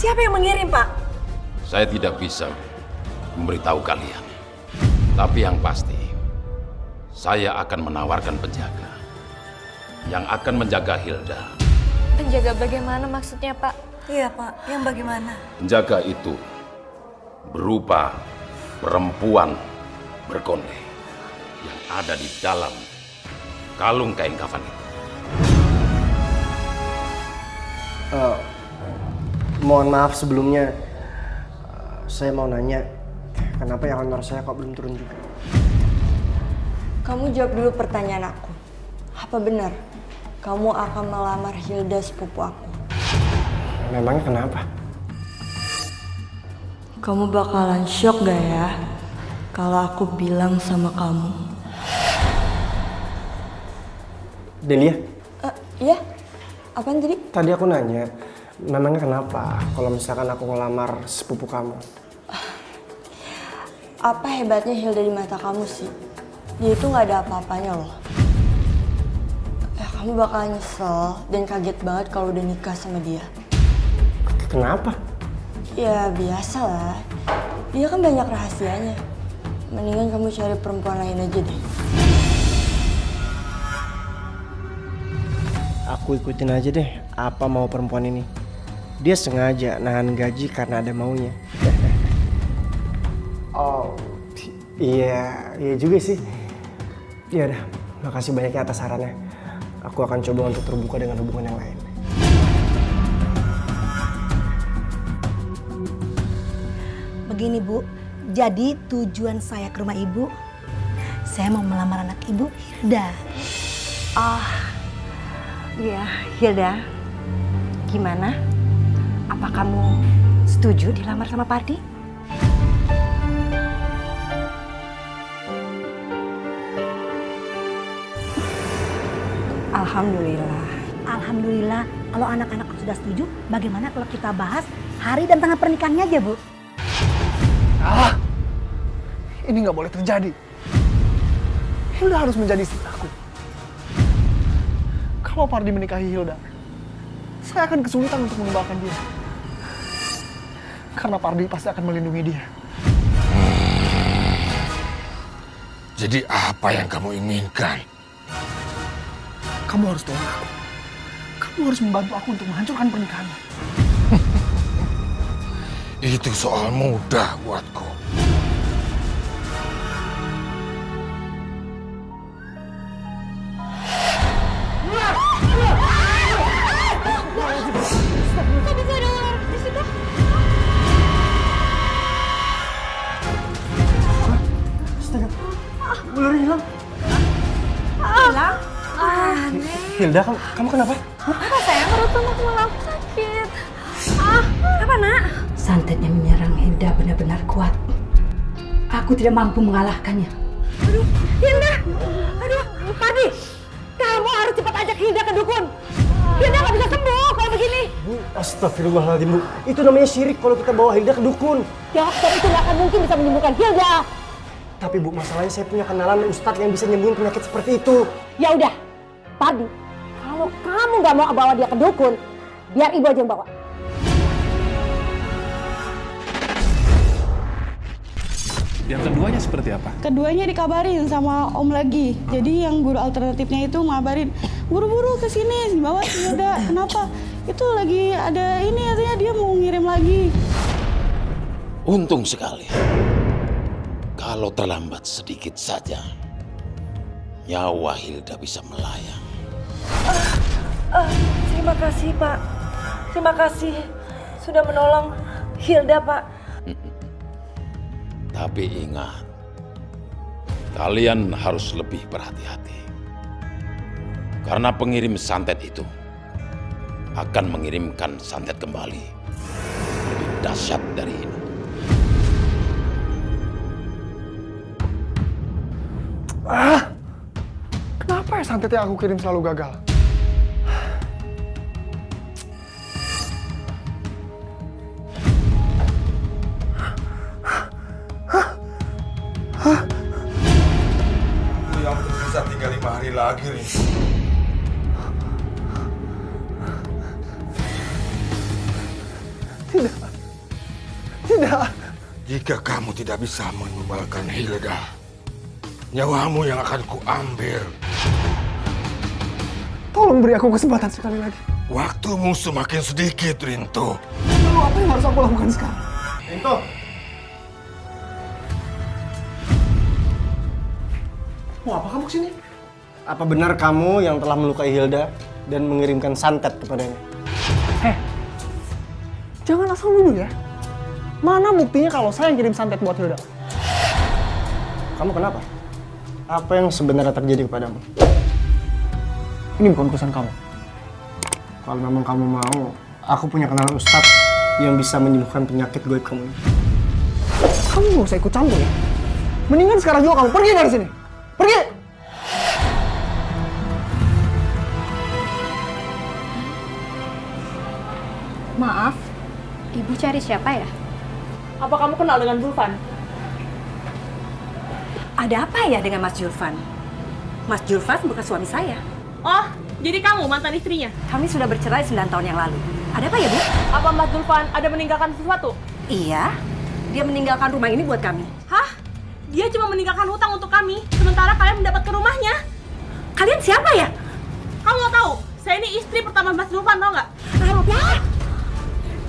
Siapa yang mengirim, Pak? Saya tidak bisa memberitahu kalian. Tapi yang pasti, saya akan menawarkan penjaga yang akan menjaga Hilda. Penjaga bagaimana maksudnya, Pak? Iya, Pak. Yang bagaimana? Penjaga itu berupa perempuan berkonde yang ada di dalam kalung kain kafan itu. Mohon maaf sebelumnya, saya mau nanya, kenapa ya honor saya kok belum turun juga? Kamu jawab dulu pertanyaan aku. Apa benar kamu akan melamar Hilda sepupu aku? Memangnya kenapa? Kamu bakalan shock gak ya kalau aku bilang sama kamu? Delia, Iya? Apaan tadi? tadi aku nanya, memangnya kenapa kalau misalkan aku ngelamar sepupu kamu? Apa hebatnya Hilda di mata kamu sih? Dia itu gak ada apa-apanya loh. Kamu bakal nyesel dan kaget banget kalau udah nikah sama dia. Kenapa? Ya biasa lah. Dia kan banyak rahasianya. Mendingan kamu cari perempuan lain aja deh. Aku ikutin aja deh apa mau perempuan ini. Dia sengaja nahan gaji karena ada maunya. Oh, iya juga sih. Ya udah, makasih banyaknya atas sarannya. Aku akan coba untuk terbuka dengan hubungan yang lain. Begini, Bu. Jadi tujuan saya ke rumah Ibu, saya mau melamar anak Ibu, Hilda. Iya, Hilda. Gimana? Apa kamu setuju dilamar sama Pardi? Alhamdulillah. Alhamdulillah. Kalau anak-anak sudah setuju, bagaimana kalau kita bahas hari dan tanggal pernikahannya aja, Bu? Ini nggak boleh terjadi. Hilda harus menjadi istri aku. Kalau Pardi menikahi Hilda, saya akan kesulitan untuk mengembalikan dia. Karena Pardi pasti akan melindungi dia. Jadi apa yang kamu inginkan? Kamu harus tolong aku. Kamu harus membantu aku untuk menghancurkan pernikahannya. Itu soal mudah buatku. Ular hilang. Hilang? Hilda, kamu kenapa? Apa sayang? Perut malah aku sakit. Apa, Nak? Santetnya menyerang Hilda benar-benar kuat. Aku tidak mampu mengalahkannya. Hilda! Aduh, Pardi! Kamu harus cepat ajak Hilda ke dukun. Hilda nggak bisa sembuh kalau begini. Bu, astagfirullahaladzim, Bu. Itu namanya syirik kalau kita bawa Hilda ke dukun. Dokter itu nggak akan mungkin bisa menyembuhkan Hilda. Tapi Bu, masalahnya saya punya kenalan ustadz yang bisa nyembuhin penyakit seperti itu. Ya udah, Pardi. Kalau kamu nggak mau bawa dia ke dukun, biar Ibu aja yang bawa. Yang keduanya seperti apa? Keduanya dikabarin sama Om lagi. Jadi yang guru alternatifnya itu ngabarin, buru-buru ke sini, bawa Hilda. Kenapa? Itu lagi ada ini, artinya dia mau ngirim lagi. Untung sekali. Kalau terlambat sedikit saja, nyawa Hilda bisa melayang. Terima kasih, Pak. Terima kasih sudah menolong Hilda, Pak. Tapi ingat, kalian harus lebih berhati-hati. Karena pengirim santet itu akan mengirimkan santet kembali lebih dahsyat dari ini. Kenapa ya santet yang aku kirim selalu gagal? Yang tersisa tinggal 5 hari lagi nih. Tidak. Jika kamu tidak bisa menumbalkan Hilda, nyawamu yang akan kuambil. Tolong beri aku kesempatan sekali lagi. Waktumu semakin sedikit, Rinto. Lalu apa yang harus aku lakukan sekarang? Rinto! Mau apa kamu kesini? Apa benar kamu yang telah melukai Hilda dan mengirimkan santet kepadanya? Jangan asal nuduh ya. Mana buktinya kalau saya yang kirim santet buat Hilda? Kamu kenapa? Apa yang sebenarnya terjadi kepadamu? Ini bukan urusan kamu. Kalau memang kamu mau, aku punya kenalan ustadz yang bisa menyembuhkan penyakit goib kamu ini. Kamu nggak usah ikut campur ya. Mendingan sekarang juga kamu pergi dari sini. Pergi! Maaf, ibu cari siapa ya? Apa kamu kenal dengan Zulfan? Ada apa ya dengan Mas Julfan? Mas Julfan bukan suami saya. Oh, jadi kamu mantan istrinya? Kami sudah bercerai 9 tahun yang lalu. Ada apa ya, Bu? Apa Mas Zulfan ada meninggalkan sesuatu? Iya, dia meninggalkan rumah ini buat kami. Hah? Dia cuma meninggalkan hutang untuk kami, sementara kalian mendapatkan rumahnya. Kalian siapa ya? Kamu mau tahu? Saya ini istri pertama Mas Zulfan, tau nggak? Apa?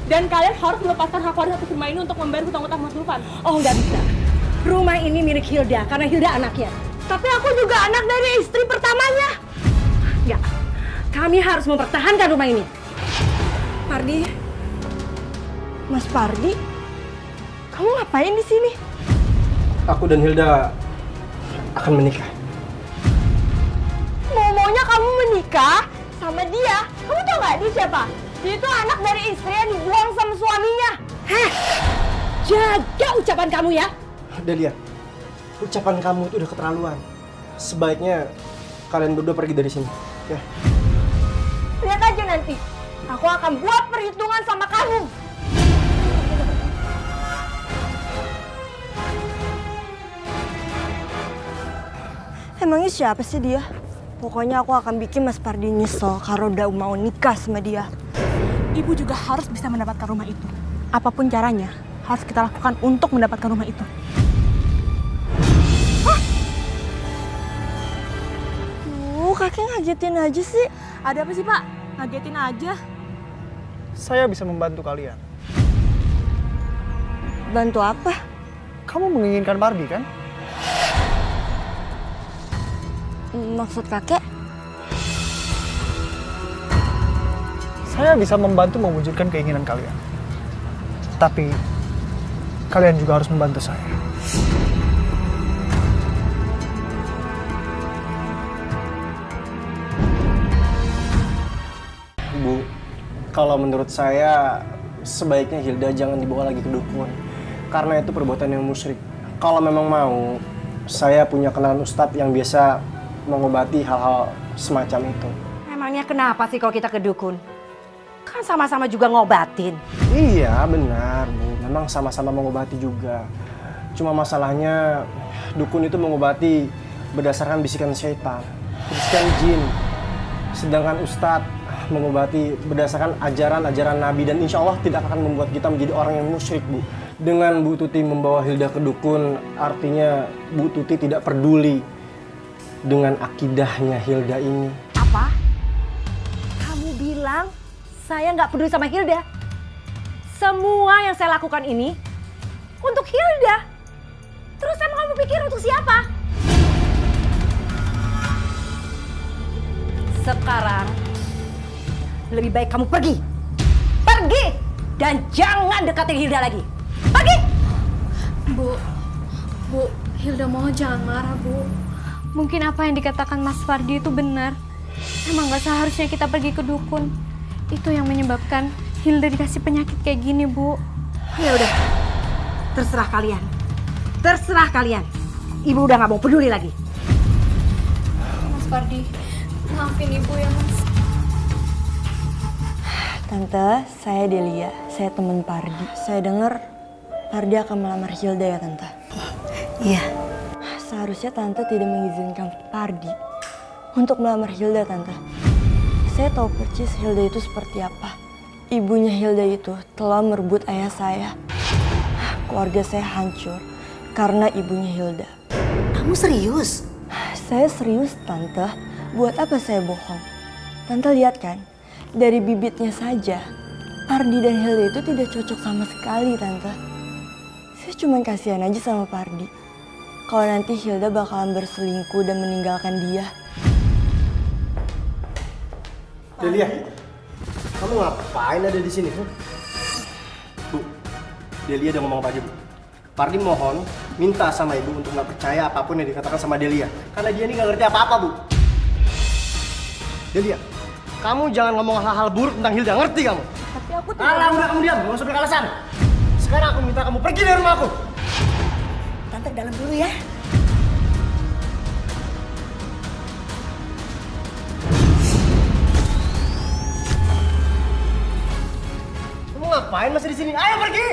Dan kalian harus melepaskan hak waris atas rumah ini untuk membayar hutang-hutang Mas Zulfan. Oh, nggak bisa. Rumah ini milik Hilda, karena Hilda anaknya. Tapi aku juga anak dari istri pertamanya. Nggak. Kami harus mempertahankan rumah ini. Pardi, Mas Pardi, kamu ngapain di sini? Aku dan Hilda akan menikah. Maunya kamu menikah sama dia? Kamu tau nggak dia siapa? Dia itu anak dari istri yang dibuang sama suaminya. Heh, jaga ucapan kamu ya. Delia, ucapan kamu itu udah keterlaluan. Sebaiknya kalian berdua pergi dari sini. Ya. Lihat aja nanti. Aku akan buat perhitungan sama kamu. Emangnya siapa sih dia? Pokoknya aku akan bikin Mas Pardi nyesel kalau udah mau nikah sama dia. Ibu juga harus bisa mendapatkan rumah itu. Apapun caranya, harus kita lakukan untuk mendapatkan rumah itu. Kakek ngagetin aja sih. Ada apa sih, Pak? Ngagetin aja. Saya bisa membantu kalian. Bantu apa? Kamu menginginkan Pardi kan? Maksud kakek? Saya bisa membantu mewujudkan keinginan kalian. Tapi kalian juga harus membantu saya. Bu, kalau menurut saya sebaiknya Hilda jangan dibawa lagi ke dukun. Karena itu perbuatan yang musyrik. Kalau memang mau, saya punya kenalan ustadz yang biasa mengobati hal-hal semacam itu. Emangnya kenapa sih kalau kita ke dukun? Kan sama-sama juga ngobatin. Iya, benar, Bu. Memang sama-sama mengobati juga. Cuma masalahnya dukun itu mengobati berdasarkan bisikan syaitan, bisikan jin. Sedangkan ustadz mengobati berdasarkan ajaran-ajaran Nabi dan insya Allah tidak akan membuat kita menjadi orang yang musyrik, Bu. Dengan Bu Tuti membawa Hilda ke dukun, artinya Bu Tuti tidak peduli dengan akidahnya Hilda ini. Apa? Kamu bilang saya nggak peduli sama Hilda? Semua yang saya lakukan ini untuk Hilda. Terus emang kamu pikir untuk siapa? Sekarang lebih baik kamu pergi. Pergi! Dan jangan deketin Hilda lagi. Pergi! Bu, Hilda mohon jangan marah, Bu. Mungkin apa yang dikatakan Mas Pardi itu benar. Emang gak seharusnya kita pergi ke dukun. Itu yang menyebabkan Hilda dikasih penyakit kayak gini, Bu. Ya udah, terserah kalian. Terserah kalian. Ibu udah gak mau peduli lagi. Mas Pardi, maafin Ibu ya, Mas. Tante, saya Delia. Saya teman Pardi. Saya dengar Pardi akan melamar Hilda ya, Tante? Iya. Seharusnya Tante tidak mengizinkan Pardi untuk melamar Hilda, Tante. Saya tahu persis Hilda itu seperti apa. Ibunya Hilda itu telah merebut ayah saya. keluarga saya hancur karena ibunya Hilda. Kamu serius? Saya serius, Tante. Buat apa saya bohong? Tante lihat kan, dari bibitnya saja, Pardi dan Hilda itu tidak cocok sama sekali, Tante. Saya cuma kasihan aja sama Pardi. Kalau nanti Hilda bakalan berselingkuh dan meninggalkan dia. Delia, kamu ngapain ada di sini? Bu, Delia udah ngomong apa aja, Bu? Pardi mohon minta sama ibu untuk nggak percaya apapun yang dikatakan sama Delia. Karena dia ini nggak ngerti apa-apa, Bu. Delia, kamu jangan ngomong hal-hal buruk tentang Hilda, ngerti kamu? Tapi aku tuh... Alah, udah kamu diam, nggak usah beralasan. Sekarang aku minta kamu pergi dari rumahku. Tante ke dalam dulu ya. Kamu ngapain masih di sini? Ayo pergi!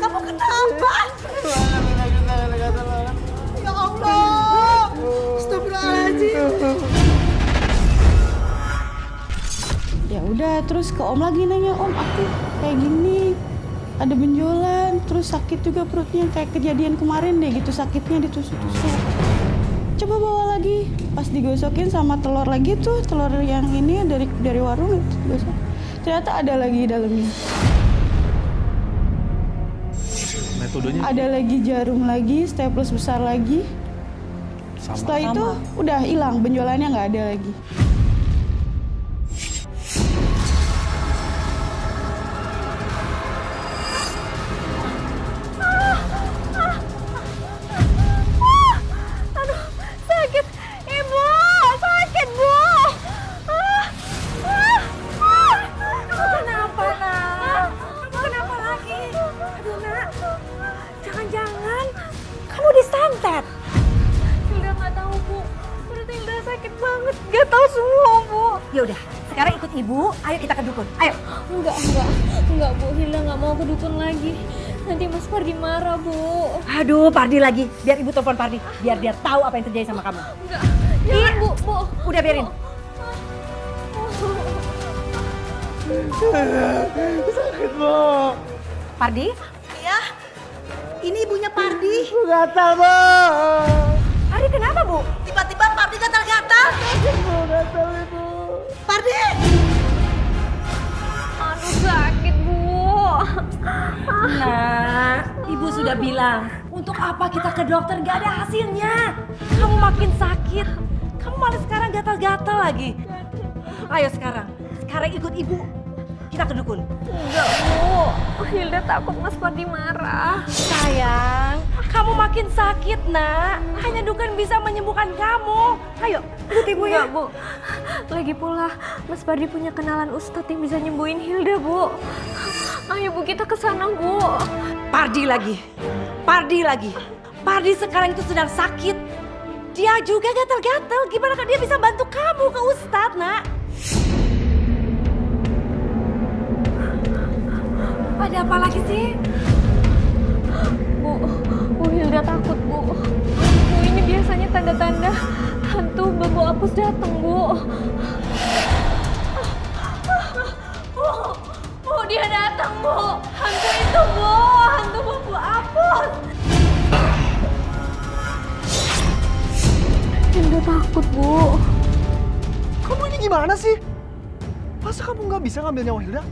Kamu kenapa? Ya Allah. Astagfirullahaladzim. Ya udah, terus ke Om lagi nanya, Om aku kayak gini, ada benjolan, terus sakit juga perutnya kayak kejadian kemarin deh gitu, sakitnya ditusuk-tusuk. Coba bawa lagi, pas digosokin sama telur lagi tuh, telur yang ini dari warung itu digosok. Ternyata ada lagi di dalamnya. Metodenya Ada lagi jarum lagi, staples besar lagi. sama. Setelah itu udah hilang, benjolannya nggak ada lagi. Sakit, Ibu. Sakit, Bu. Kenapa, Nak? Kenapa lagi? Aduh, Nak. Jangan-jangan kamu disantet. Hilda nggak tahu, Bu. Perut Hilda sakit banget, gatal semua, Bu. Ya udah, sekarang ikut Ibu. Ayo kita ke dukun. Ayo. Enggak, Bu. Hilda nggak mau ke dukun lagi. Nanti Mas Pardi marah, Bu. Aduh, Pardi lagi. Biar Ibu telepon Pardi. Biar dia tahu apa yang terjadi sama kamu. Enggak, jangan, Bu. Bu. Udah biarin. Sakit, Bu. Pardi? Iya. Ini ibunya Pardi. Gatal, Bu. Pardi kenapa, Bu? Tiba-tiba Pardi gatal-gatal. Bu, gatal itu. Pardi! Aduh, sakit, Bu. Nah, Ibu sudah bilang, untuk apa kita ke dokter gak ada hasilnya. Kamu makin sakit. Kamu malah sekarang gatal-gatal lagi. Ayo sekarang ikut Ibu. Kita ke dukun. Enggak, Bu. Hilda takut Mas Pardi marah. Sayang, kamu makin sakit, Nak. Hanya dukun bisa menyembuhkan kamu. Ayo, ikut Ibu ya. Enggak, Bu. Lagi pula, Mas Pardi punya kenalan ustadz yang bisa nyembuhin Hilda, Bu. Ayo, Bu, kita ke sana, Bu. Pardi lagi. Pardi sekarang itu sedang sakit. Dia juga gatal-gatal. Gimana kan dia bisa bantu kamu ke ustadz, Nak? Ada apa lagi sih? Bu Hilda takut, Bu. Bu, ini biasanya tanda-tanda hantu bambu apus datang, Bu. Bu, dia datang, Bu. Hantu itu, Bu. Hantu bambu apus. Hilda takut, Bu. Kamu ini gimana sih? Masa kamu nggak bisa ngambil nyawa Hilda?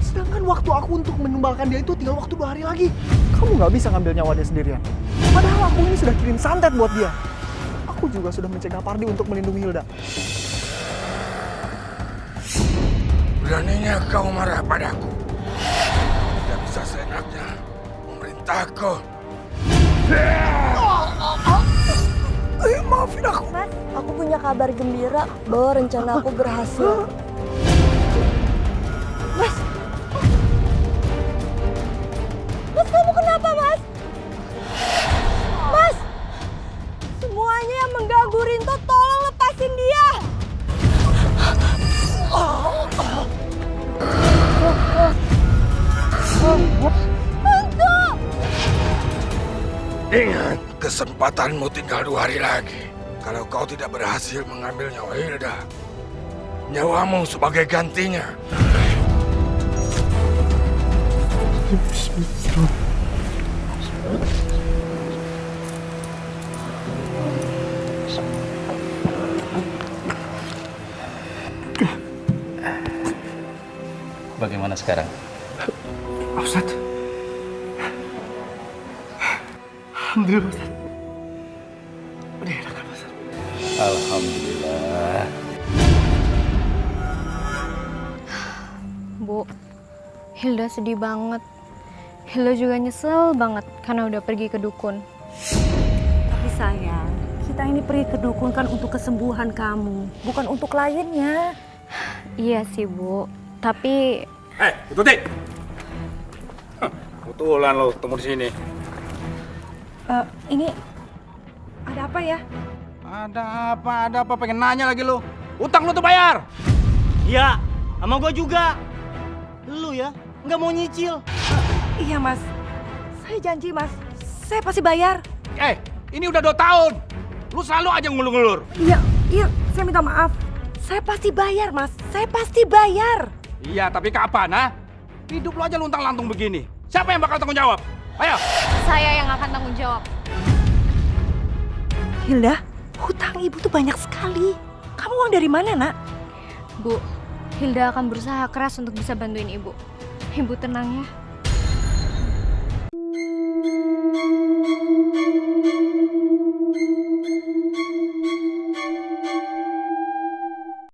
Sedangkan waktu aku untuk menumbalkan dia itu tinggal waktu 2 hari lagi. Kamu nggak bisa ngambil nyawa dia sendirian. Padahal aku ini sudah kirim santet buat dia. Aku juga sudah mencegah Pardi untuk melindungi Hilda. Beraninya kau marah padaku. Tidak bisa seenaknya memerintahku. Maafin aku. Mas, aku punya kabar gembira bahwa rencana aku berhasil. Mas! Mas, kamu kenapa, Mas? Mas! Semuanya yang mengganggu Rinto, tolong lepasin dia! Hantu! Ingat, kesempatanmu tinggal 2 hari lagi. Kalau kau tidak berhasil mengambil nyawa Hilda, nyawamu sebagai gantinya. Bagaimana sekarang? Pak Ustadz. Alhamdulillah, Pak Ustadz. Udah enak kan, Pak Ustadz? Alhamdulillah. Bu, Hilda sedih banget. Hilda juga nyesel banget karena udah pergi ke dukun. Tapi sayang, kita ini pergi ke dukun kan untuk kesembuhan kamu, bukan untuk kliennya. Iya sih, Bu. Tapi Bu Tuti. Kebetulan lo ketemu di sini. Ini ada apa ya? Ada apa? Pengen nanya lagi lo. Utang lo tuh bayar. Iya, sama gua juga. Lu ya, nggak mau nyicil. Iya mas, saya janji mas, saya pasti bayar. Ini udah 2 tahun. Lu selalu aja ngulur-ngulur. Iya, saya minta maaf. Saya pasti bayar mas, saya pasti bayar. Iya, tapi kapan, ha? Hidup lo aja luntang-lantung begini. Siapa yang bakal tanggung jawab? Ayo. saya yang akan tanggung jawab. Hilda, hutang ibu tuh banyak sekali. Kamu uang dari mana nak? Bu, Hilda akan berusaha keras untuk bisa bantuin Ibu. Ibu tenang ya.